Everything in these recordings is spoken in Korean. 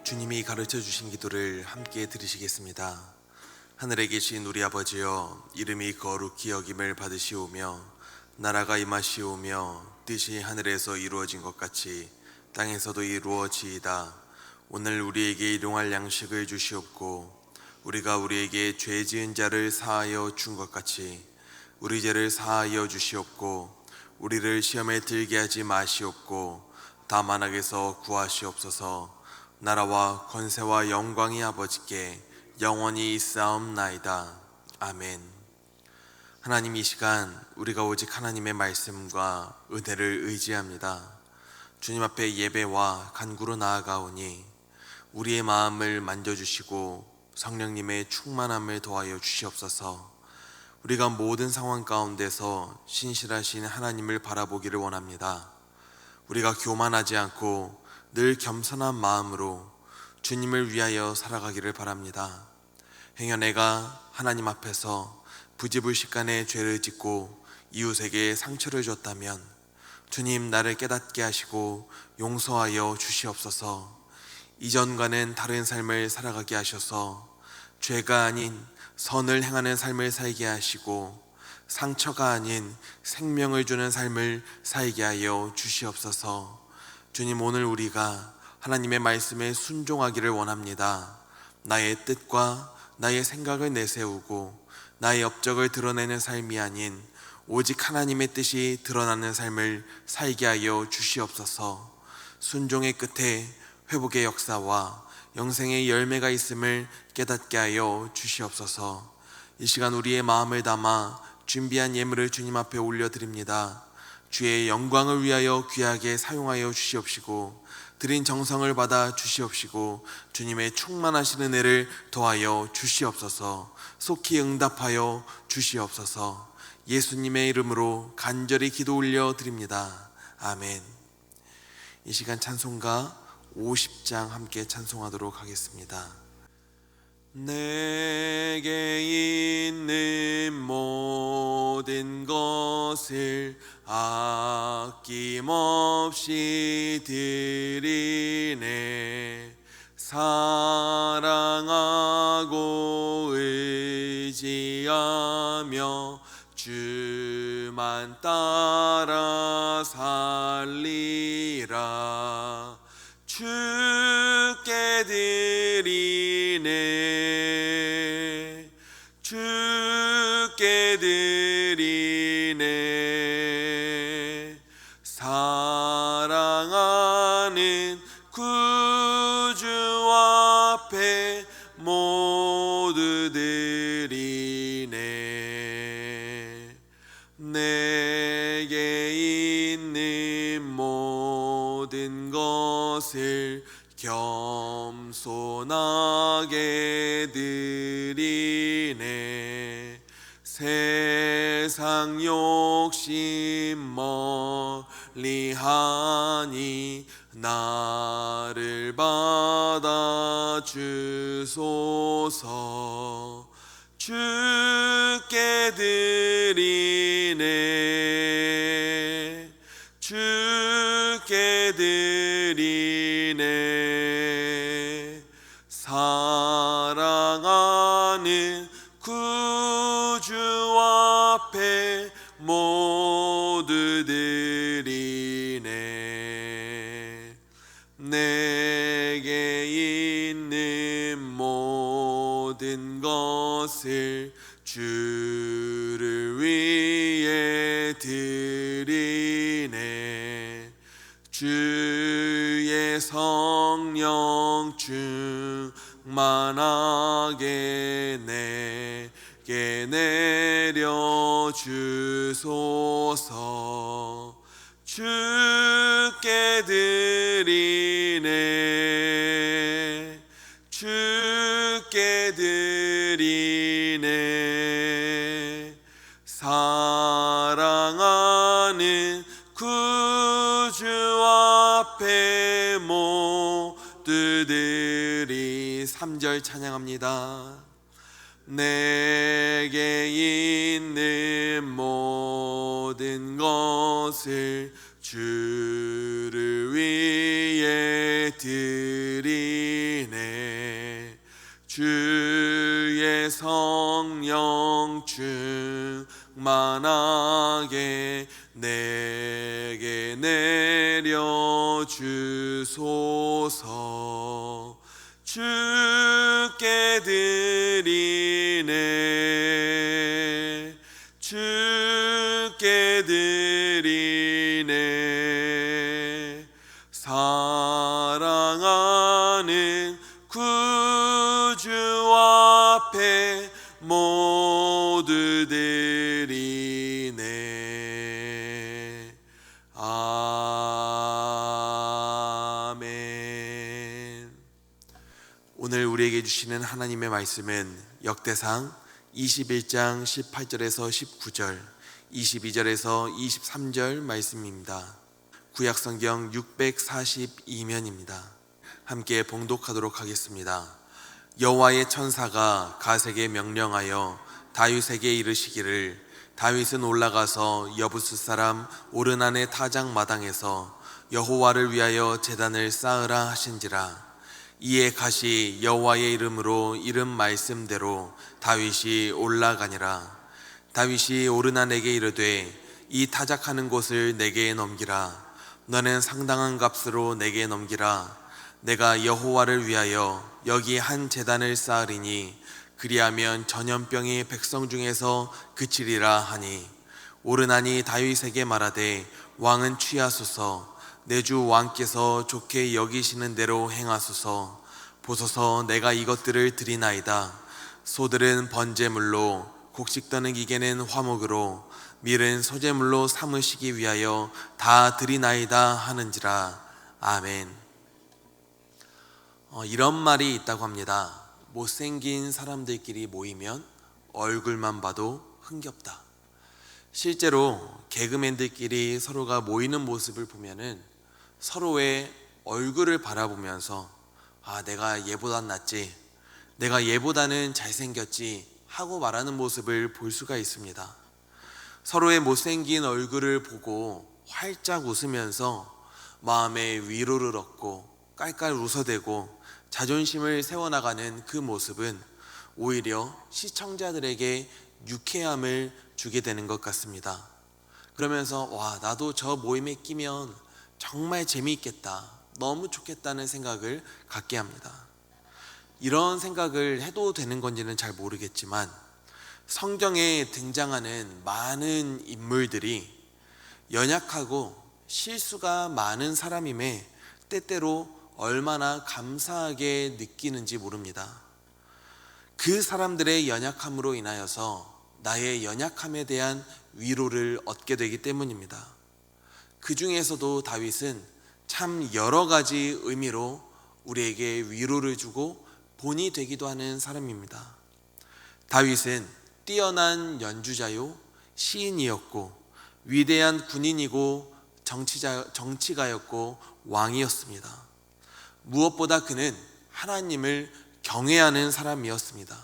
주님이 가르쳐 주신 기도를 함께 들으시겠습니다. 하늘에 계신 우리 아버지여, 이름이 거룩히 여김을 받으시오며 나라가 임하시오며 뜻이 하늘에서 이루어진 것 같이 땅에서도 이루어지이다. 오늘 우리에게 일용할 양식을 주시옵고 우리가 우리에게 죄 지은 자를 사하여 준 것 같이 우리 죄를 사하여 주시옵고 우리를 시험에 들게 하지 마시옵고 다만 악에서 구하시옵소서. 나라와 권세와 영광이 아버지께 영원히 있사옵나이다. 아멘. 하나님, 이 시간 우리가 오직 하나님의 말씀과 은혜를 의지합니다. 주님 앞에 예배와 간구로 나아가오니 우리의 마음을 만져주시고 성령님의 충만함을 더하여 주시옵소서. 우리가 모든 상황 가운데서 신실하신 하나님을 바라보기를 원합니다. 우리가 교만하지 않고 늘 겸손한 마음으로 주님을 위하여 살아가기를 바랍니다. 행여 내가 하나님 앞에서 부지불식간에 죄를 짓고 이웃에게 상처를 줬다면 주님, 나를 깨닫게 하시고 용서하여 주시옵소서. 이전과는 다른 삶을 살아가게 하셔서 죄가 아닌 선을 행하는 삶을 살게 하시고 상처가 아닌 생명을 주는 삶을 살게 하여 주시옵소서. 주님, 오늘 우리가 하나님의 말씀에 순종하기를 원합니다. 나의 뜻과 나의 생각을 내세우고 나의 업적을 드러내는 삶이 아닌 오직 하나님의 뜻이 드러나는 삶을 살게 하여 주시옵소서. 순종의 끝에 회복의 역사와 영생의 열매가 있음을 깨닫게 하여 주시옵소서. 이 시간 우리의 마음을 담아 준비한 예물을 주님 앞에 올려드립니다. 주의 영광을 위하여 귀하게 사용하여 주시옵시고 드린 정성을 받아 주시옵시고 주님의 충만하신 은혜를 더하여 주시옵소서. 속히 응답하여 주시옵소서. 예수님의 이름으로 간절히 기도 올려드립니다. 아멘. 이 시간 찬송가 50장 함께 찬송하도록 하겠습니다. 내게 있는 모든 것을 아낌없이 드리네. 사랑하고 의지하며 주만 따라 살리라. 주께 드리네. 주께 드리네. 사랑하는 구주 앞에 모두 드리네. 내게 있는 모든 것을 겸손하게 드리네. 세상 욕심 멀리하니 나를 받아 주소서. 주께 드리네. 주께 드리네. 사랑하는 구주 앞에 모두 드리네. 내게 있는 모든 것을 주를 위해 드리네. 주의 성령 충만하게 내게 내려 주소서. 주께 드리네. 주께 드리네. 사랑하는 구주 앞에 모두 드리. 3절 찬양합니다. 내게 있는 모든 것을 주를 위해 드리네. 성령 충만하게 내게 내려주소서. 주께 드리네, 주께 드리네. 사랑하는 구주 앞에 모두 드리네. 아멘. 오늘 우리에게 주시는 하나님의 말씀은 역대상 21장 18절에서 19절, 22절에서 23절 말씀입니다. 구약성경 642면입니다. 함께 봉독하도록 하겠습니다. 여호와의 천사가 갓에게 명령하여 다윗에게 이르시기를, 다윗은 올라가서 여부스 사람 오르난의 타작 마당에서 여호와를 위하여 제단을 쌓으라 하신지라. 이에 갓이 여호와의 이름으로 이름 말씀대로 다윗이 올라가니라. 다윗이 오르난에게 이르되, 이 타작하는 곳을 내게 넘기라. 너는 상당한 값으로 내게 넘기라. 내가 여호와를 위하여 여기 한 제단을 쌓으리니 그리하면 전염병이 백성 중에서 그치리라 하니, 오르난이 다윗에게 말하되, 왕은 취하소서. 내 주 왕께서 좋게 여기시는 대로 행하소서. 보소서, 내가 이것들을 드리나이다. 소들은 번제물로, 곡식 떠는 기계는 화목으로, 밀은 소제물로 삼으시기 위하여 다 드리나이다 하는지라. 아멘. 이런 말이 있다고 합니다. 못생긴 사람들끼리 모이면 얼굴만 봐도 흥겹다. 실제로 개그맨들끼리 서로가 모이는 모습을 보면은 서로의 얼굴을 바라보면서, 아, 내가 얘보단 낫지, 내가 얘보다는 잘생겼지 하고 말하는 모습을 볼 수가 있습니다. 서로의 못생긴 얼굴을 보고 활짝 웃으면서 마음에 위로를 얻고 깔깔 웃어대고 자존심을 세워나가는 그 모습은 오히려 시청자들에게 유쾌함을 주게 되는 것 같습니다. 그러면서 와, 나도 저 모임에 끼면 정말 재미있겠다, 너무 좋겠다는 생각을 갖게 합니다. 이런 생각을 해도 되는 건지는 잘 모르겠지만, 성경에 등장하는 많은 인물들이 연약하고 실수가 많은 사람임에 때때로 얼마나 감사하게 느끼는지 모릅니다. 그 사람들의 연약함으로 인하여서 나의 연약함에 대한 위로를 얻게 되기 때문입니다. 그 중에서도 다윗은 참 여러 가지 의미로 우리에게 위로를 주고 본이 되기도 하는 사람입니다. 다윗은 뛰어난 연주자요 시인이었고, 위대한 군인이고 정치가였고 왕이었습니다. 무엇보다 그는 하나님을 경외하는 사람이었습니다.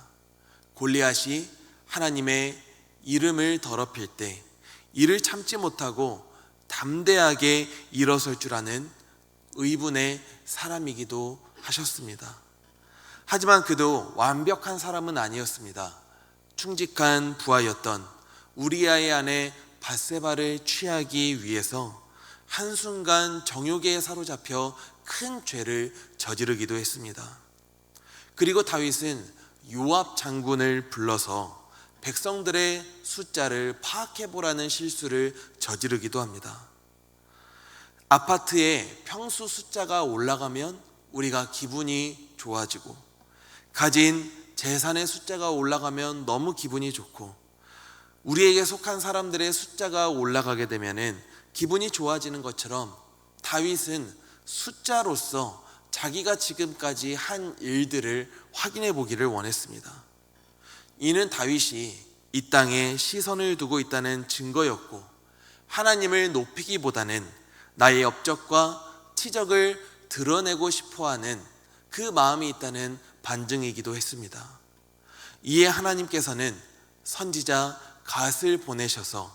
골리앗이 하나님의 이름을 더럽힐 때 이를 참지 못하고 담대하게 일어설 줄 아는 의분의 사람이기도 하셨습니다. 하지만 그도 완벽한 사람은 아니었습니다. 충직한 부하였던 우리아의 아내 밧세바를 취하기 위해서 한순간 정욕에 사로잡혀 큰 죄를 저지르기도 했습니다. 그리고 다윗은 요압 장군을 불러서 백성들의 숫자를 파악해보라는 실수를 저지르기도 합니다. 아파트에 평수 숫자가 올라가면 우리가 기분이 좋아지고, 가진 재산의 숫자가 올라가면 너무 기분이 좋고, 우리에게 속한 사람들의 숫자가 올라가게 되면 기분이 좋아지는 것처럼 다윗은 숫자로서 자기가 지금까지 한 일들을 확인해 보기를 원했습니다. 이는 다윗이 이 땅에 시선을 두고 있다는 증거였고, 하나님을 높이기보다는 나의 업적과 치적을 드러내고 싶어하는 그 마음이 있다는 반증이기도 했습니다. 이에 하나님께서는 선지자 갓을 보내셔서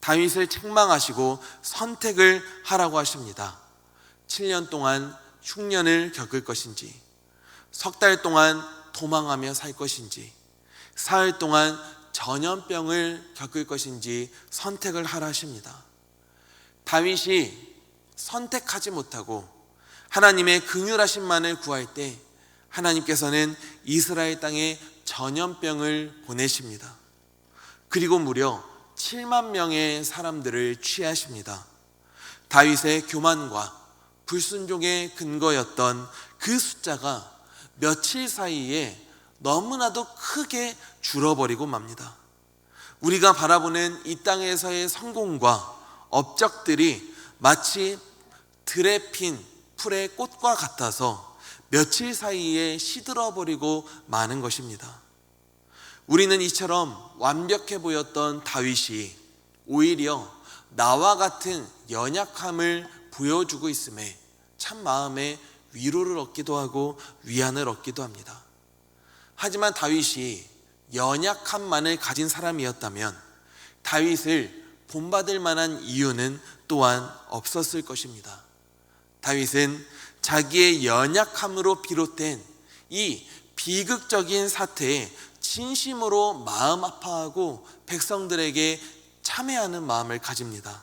다윗을 책망하시고 선택을 하라고 하십니다. 7년 동안 흉년을 겪을 것인지, 석 달 동안 도망하며 살 것인지, 사흘 동안 전염병을 겪을 것인지 선택을 하라 하십니다. 다윗이 선택하지 못하고 하나님의 긍휼하심만을 구할 때 하나님께서는 이스라엘 땅에 전염병을 보내십니다. 그리고 무려 7만 명의 사람들을 취하십니다. 다윗의 교만과 불순종의 근거였던 그 숫자가 며칠 사이에 너무나도 크게 줄어버리고 맙니다. 우리가 바라보는 이 땅에서의 성공과 업적들이 마치 들에 핀 풀의 꽃과 같아서 며칠 사이에 시들어버리고 마는 것입니다. 우리는 이처럼 완벽해 보였던 다윗이 오히려 나와 같은 연약함을 보여주고 있음에 참 마음에 위로를 얻기도 하고 위안을 얻기도 합니다. 하지만 다윗이 연약함만을 가진 사람이었다면 다윗을 본받을 만한 이유는 또한 없었을 것입니다. 다윗은 자기의 연약함으로 비롯된 이 비극적인 사태에 진심으로 마음 아파하고 백성들에게 참회하는 마음을 가집니다.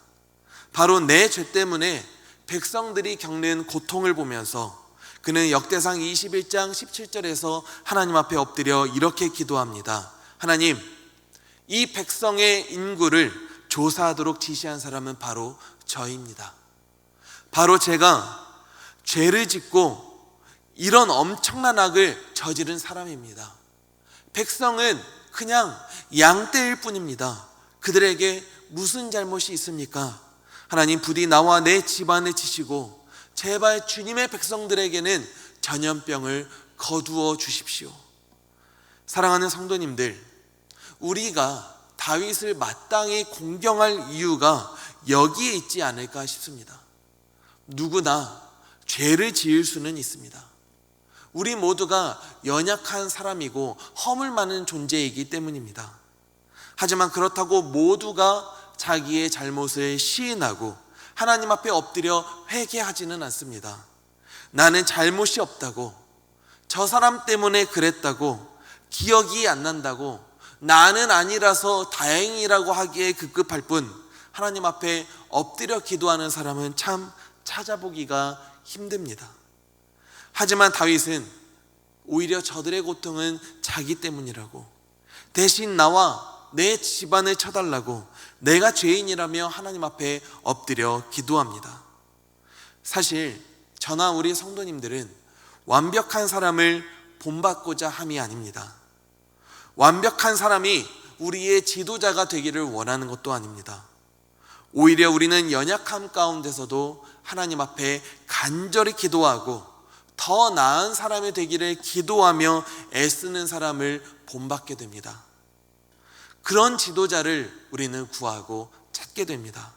바로 내 죄 때문에 백성들이 겪는 고통을 보면서 그는 역대상 21장 17절에서 하나님 앞에 엎드려 이렇게 기도합니다. 하나님, 이 백성의 인구를 조사하도록 지시한 사람은 바로 저입니다. 바로 제가 죄를 짓고 이런 엄청난 악을 저지른 사람입니다. 백성은 그냥 양떼일 뿐입니다. 그들에게 무슨 잘못이 있습니까? 하나님, 부디 나와 내 집안을 치시고 제발 주님의 백성들에게는 전염병을 거두어 주십시오. 사랑하는 성도님들, 우리가 다윗을 마땅히 공경할 이유가 여기에 있지 않을까 싶습니다. 누구나 죄를 지을 수는 있습니다. 우리 모두가 연약한 사람이고 허물 많은 존재이기 때문입니다. 하지만 그렇다고 모두가 자기의 잘못을 시인하고 하나님 앞에 엎드려 회개하지는 않습니다. 나는 잘못이 없다고, 저 사람 때문에 그랬다고, 기억이 안 난다고, 나는 아니라서 다행이라고 하기에 급급할 뿐 하나님 앞에 엎드려 기도하는 사람은 참 찾아보기가 힘듭니다. 하지만 다윗은 오히려 저들의 고통은 자기 때문이라고, 대신 나와 내 집안을 쳐달라고 내가 죄인이라며 하나님 앞에 엎드려 기도합니다. 사실 저나 우리 성도님들은 완벽한 사람을 본받고자 함이 아닙니다. 완벽한 사람이 우리의 지도자가 되기를 원하는 것도 아닙니다. 오히려 우리는 연약함 가운데서도 하나님 앞에 간절히 기도하고 더 나은 사람이 되기를 기도하며 애쓰는 사람을 본받게 됩니다. 그런 지도자를 우리는 구하고 찾게 됩니다.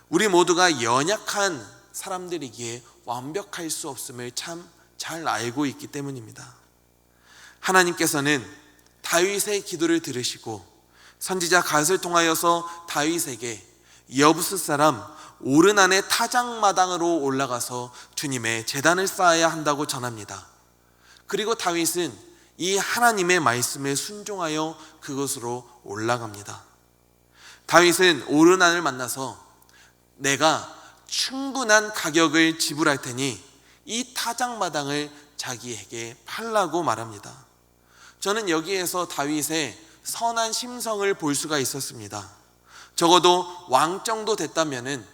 우리 모두가 연약한 사람들이기에 완벽할 수 없음을 참 잘 알고 있기 때문입니다. 하나님께서는 다윗의 기도를 들으시고 선지자 갓을 통하여서 다윗에게 여부스 사람 오르난의 타작마당으로 올라가서 주님의 제단을 쌓아야 한다고 전합니다. 그리고 다윗은 이 하나님의 말씀에 순종하여 그곳으로 올라갑니다. 다윗은 오르난을 만나서 내가 충분한 가격을 지불할 테니 이 타작마당을 자기에게 팔라고 말합니다. 저는 여기에서 다윗의 선한 심성을 볼 수가 있었습니다. 적어도 왕 정도 됐다면은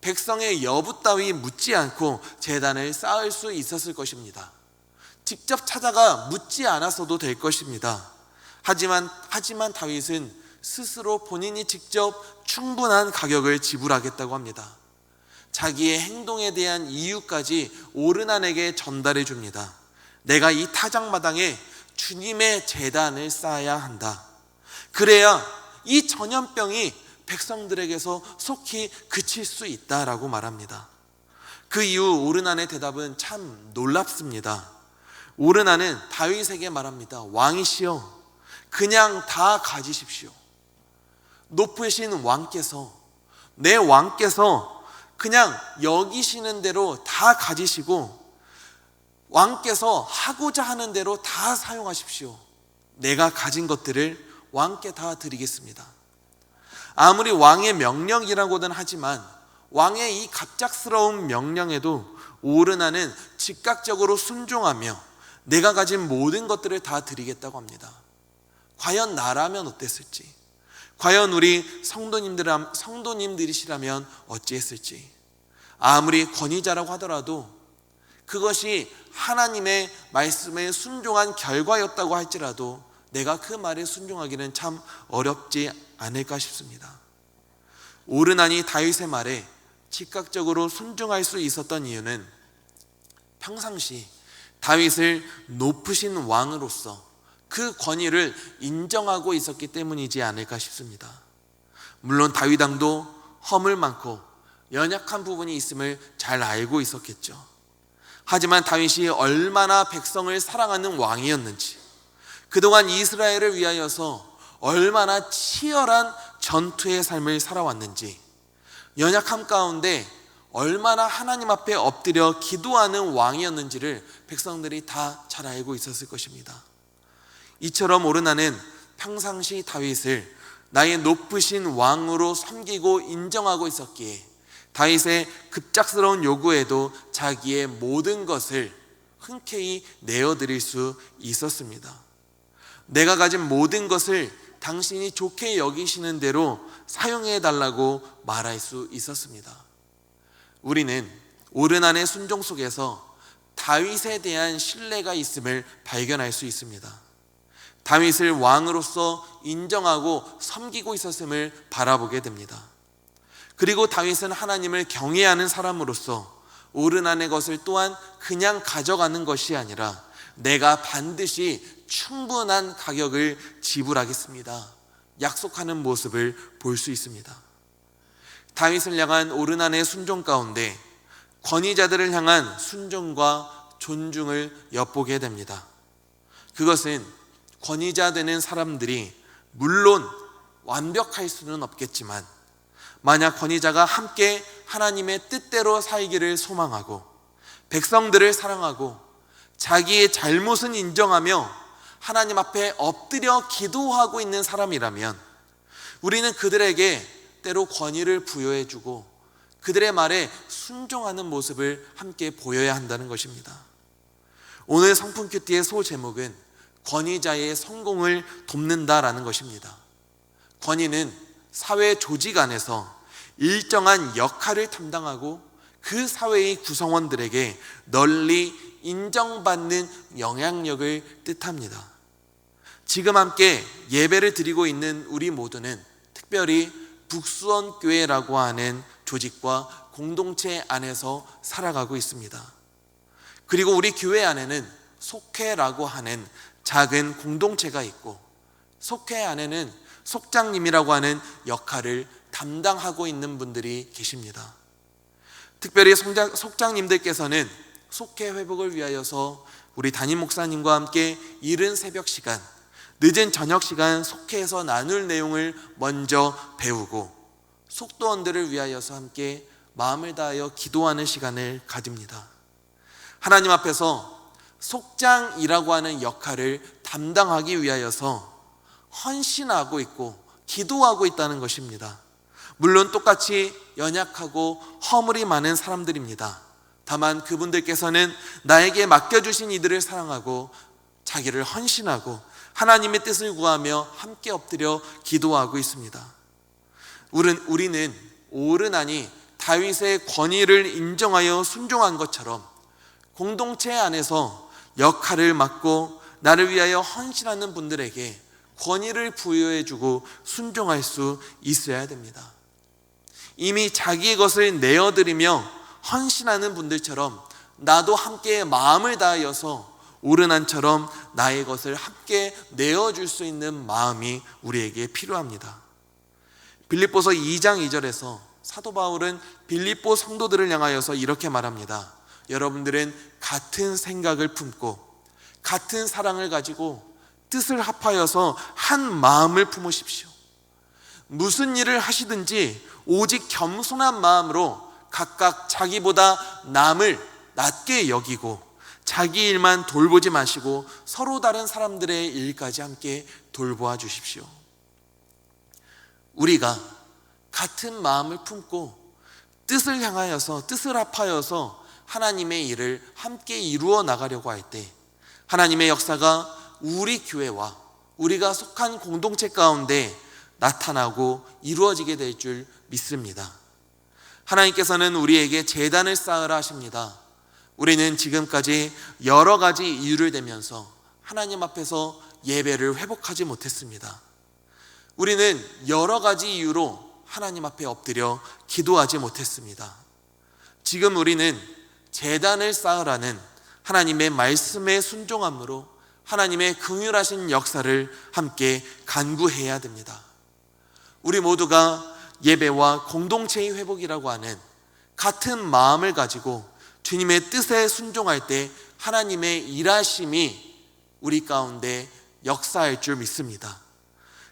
백성의 여부 따위 묻지 않고 제단을 쌓을 수 있었을 것입니다. 직접 찾아가 묻지 않았어도 될 것입니다. 하지만 다윗은 스스로 본인이 직접 충분한 가격을 지불하겠다고 합니다. 자기의 행동에 대한 이유까지 오르난에게 전달해 줍니다. 내가 이 타작마당에 주님의 제단을 쌓아야 한다. 그래야 이 전염병이 백성들에게서 속히 그칠 수 있다라고 말합니다. 그 이후 오르난의 대답은 참 놀랍습니다. 오르난은 다윗에게 말합니다. 왕이시여, 그냥 다 가지십시오. 높으신 왕께서, 내 왕께서 그냥 여기시는 대로 다 가지시고 왕께서 하고자 하는 대로 다 사용하십시오. 내가 가진 것들을 왕께 다 드리겠습니다. 아무리 왕의 명령이라고는 하지만 왕의 이 갑작스러운 명령에도 오르나는 즉각적으로 순종하며 내가 가진 모든 것들을 다 드리겠다고 합니다. 과연 나라면 어땠을지, 과연 우리 성도님들이시라면 어찌했을지, 아무리 권위자라고 하더라도 그것이 하나님의 말씀에 순종한 결과였다고 할지라도 내가 그 말에 순종하기는 참 어렵지 않을까 싶습니다. 오르나니 다윗의 말에 즉각적으로 순종할 수 있었던 이유는 평상시 다윗을 높으신 왕으로서 그 권위를 인정하고 있었기 때문이지 않을까 싶습니다. 물론 다윗 왕도 허물 많고 연약한 부분이 있음을 잘 알고 있었겠죠. 하지만 다윗이 얼마나 백성을 사랑하는 왕이었는지, 그동안 이스라엘을 위하여서 얼마나 치열한 전투의 삶을 살아왔는지, 연약함 가운데 얼마나 하나님 앞에 엎드려 기도하는 왕이었는지를 백성들이 다 잘 알고 있었을 것입니다. 이처럼 오르나는 평상시 다윗을 나의 높으신 왕으로 섬기고 인정하고 있었기에 다윗의 급작스러운 요구에도 자기의 모든 것을 흔쾌히 내어드릴 수 있었습니다. 내가 가진 모든 것을 당신이 좋게 여기시는 대로 사용해 달라고 말할 수 있었습니다. 우리는 오르난의 순종 속에서 다윗에 대한 신뢰가 있음을 발견할 수 있습니다. 다윗을 왕으로서 인정하고 섬기고 있었음을 바라보게 됩니다. 그리고 다윗은 하나님을 경외하는 사람으로서 오르난의 것을 또한 그냥 가져가는 것이 아니라 내가 반드시 충분한 가격을 지불하겠습니다, 약속하는 모습을 볼 수 있습니다. 다윗을 향한 오르난의 순종 가운데 권위자들을 향한 순종과 존중을 엿보게 됩니다. 그것은 권위자 되는 사람들이 물론 완벽할 수는 없겠지만 만약 권위자가 함께 하나님의 뜻대로 살기를 소망하고 백성들을 사랑하고 자기의 잘못은 인정하며 하나님 앞에 엎드려 기도하고 있는 사람이라면 우리는 그들에게 때로 권위를 부여해주고 그들의 말에 순종하는 모습을 함께 보여야 한다는 것입니다. 오늘 성품 큐티의 소제목은 권위자의 성공을 돕는다라는 것입니다. 권위는 사회 조직 안에서 일정한 역할을 담당하고 그 사회의 구성원들에게 널리 인정받는 영향력을 뜻합니다. 지금 함께 예배를 드리고 있는 우리 모두는 특별히 북수원교회라고 하는 조직과 공동체 안에서 살아가고 있습니다. 그리고 우리 교회 안에는 속회라고 하는 작은 공동체가 있고 속회 안에는 속장님이라고 하는 역할을 담당하고 있는 분들이 계십니다. 특별히 속장님들께서는 속회 회복을 위하여서 우리 담임 목사님과 함께 이른 새벽 시간, 늦은 저녁 시간 속회에서 나눌 내용을 먼저 배우고 속도원들을 위하여서 함께 마음을 다하여 기도하는 시간을 가집니다. 하나님 앞에서 속장이라고 하는 역할을 담당하기 위하여서 헌신하고 있고 기도하고 있다는 것입니다. 물론 똑같이 연약하고 허물이 많은 사람들입니다. 다만 그분들께서는 나에게 맡겨주신 이들을 사랑하고 자기를 헌신하고 하나님의 뜻을 구하며 함께 엎드려 기도하고 있습니다. 우리는 오르나니 다윗의 권위를 인정하여 순종한 것처럼 공동체 안에서 역할을 맡고 나를 위하여 헌신하는 분들에게 권위를 부여해주고 순종할 수 있어야 됩니다. 이미 자기의 것을 내어드리며 헌신하는 분들처럼 나도 함께 마음을 다하여서 오르난처럼 나의 것을 함께 내어줄 수 있는 마음이 우리에게 필요합니다. 빌립보서 2장 2절에서 사도 바울은 빌립보 성도들을 향하여서 이렇게 말합니다. 여러분들은 같은 생각을 품고 같은 사랑을 가지고 뜻을 합하여서 한 마음을 품으십시오. 무슨 일을 하시든지 오직 겸손한 마음으로 각각 자기보다 남을 낮게 여기고 자기 일만 돌보지 마시고 서로 다른 사람들의 일까지 함께 돌보아 주십시오. 우리가 같은 마음을 품고 뜻을 향하여서, 뜻을 합하여서 하나님의 일을 함께 이루어 나가려고 할 때 하나님의 역사가 우리 교회와 우리가 속한 공동체 가운데 나타나고 이루어지게 될 줄 믿습니다. 하나님께서는 우리에게 제단을 쌓으라 하십니다. 우리는 지금까지 여러 가지 이유를 대면서 하나님 앞에서 예배를 회복하지 못했습니다. 우리는 여러 가지 이유로 하나님 앞에 엎드려 기도하지 못했습니다. 지금 우리는 제단을 쌓으라는 하나님의 말씀에 순종함으로 하나님의 긍휼하신 역사를 함께 간구해야 됩니다. 우리 모두가 예배와 공동체의 회복이라고 하는 같은 마음을 가지고 주님의 뜻에 순종할 때 하나님의 일하심이 우리 가운데 역사할 줄 믿습니다.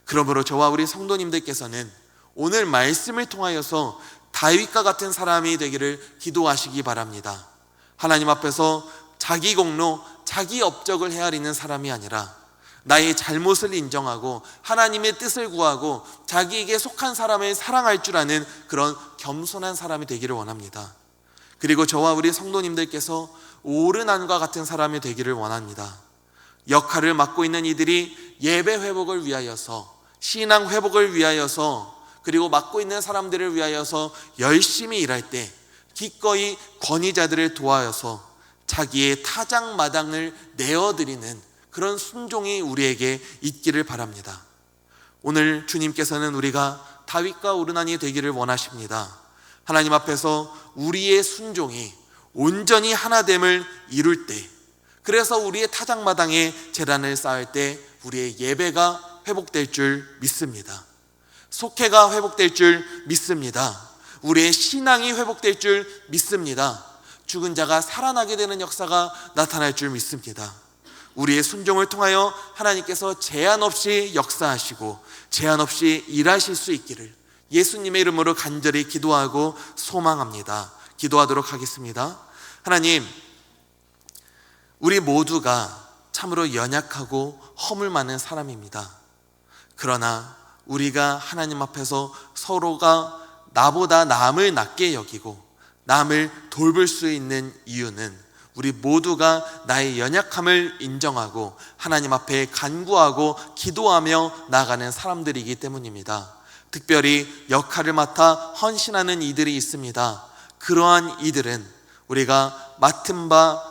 그러므로 저와 우리 성도님들께서는 오늘 말씀을 통하여서 다윗과 같은 사람이 되기를 기도하시기 바랍니다. 하나님 앞에서 자기 공로, 자기 업적을 헤아리는 사람이 아니라 나의 잘못을 인정하고 하나님의 뜻을 구하고 자기에게 속한 사람을 사랑할 줄 아는 그런 겸손한 사람이 되기를 원합니다. 그리고 저와 우리 성도님들께서 오르난과 같은 사람이 되기를 원합니다. 역할을 맡고 있는 이들이 예배 회복을 위하여서, 신앙 회복을 위하여서, 그리고 맡고 있는 사람들을 위하여서 열심히 일할 때 기꺼이 권위자들을 도와서 자기의 타작마당을 내어드리는 그런 순종이 우리에게 있기를 바랍니다. 오늘 주님께서는 우리가 다윗과 오르난이 되기를 원하십니다. 하나님 앞에서 우리의 순종이 온전히 하나됨을 이룰 때, 그래서 우리의 타작마당에 제단을 쌓을 때 우리의 예배가 회복될 줄 믿습니다. 속회가 회복될 줄 믿습니다. 우리의 신앙이 회복될 줄 믿습니다. 죽은 자가 살아나게 되는 역사가 나타날 줄 믿습니다. 우리의 순종을 통하여 하나님께서 제한 없이 역사하시고 제한 없이 일하실 수 있기를 예수님의 이름으로 간절히 기도하고 소망합니다. 기도하도록 하겠습니다. 하나님, 우리 모두가 참으로 연약하고 허물 많은 사람입니다. 그러나 우리가 하나님 앞에서 서로가 나보다 남을 낮게 여기고 남을 돌볼 수 있는 이유는 우리 모두가 나의 연약함을 인정하고 하나님 앞에 간구하고 기도하며 나아가는 사람들이기 때문입니다. 특별히 역할을 맡아 헌신하는 이들이 있습니다. 그러한 이들은 우리가 맡은 바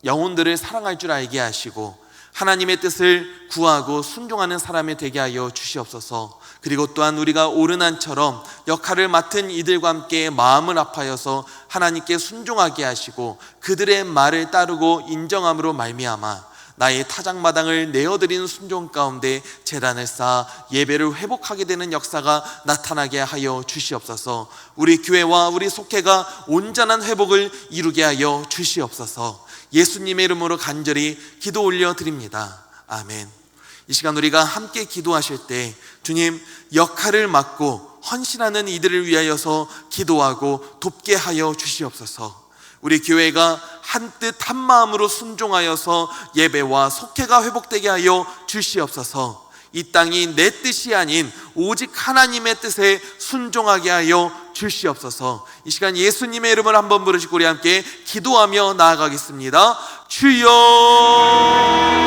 영혼들을 사랑할 줄 알게 하시고 하나님의 뜻을 구하고 순종하는 사람이 되게 하여 주시옵소서. 그리고 또한 우리가 오르난처럼 역할을 맡은 이들과 함께 마음을 합하여서 하나님께 순종하게 하시고 그들의 말을 따르고 인정함으로 말미암아 나의 타작마당을 내어드리는 순종 가운데 제단을 쌓아 예배를 회복하게 되는 역사가 나타나게 하여 주시옵소서. 우리 교회와 우리 속회가 온전한 회복을 이루게 하여 주시옵소서. 예수님의 이름으로 간절히 기도 올려드립니다. 아멘. 이 시간 우리가 함께 기도하실 때 주님, 역할을 맡고 헌신하는 이들을 위하여서 기도하고 돕게 하여 주시옵소서. 우리 교회가 한뜻 한마음으로 순종하여서 예배와 속회가 회복되게 하여 주시옵소서. 이 땅이 내 뜻이 아닌 오직 하나님의 뜻에 순종하게 하여 주시옵소서. 이 시간 예수님의 이름을 한번 부르시고 우리 함께 기도하며 나아가겠습니다. 주여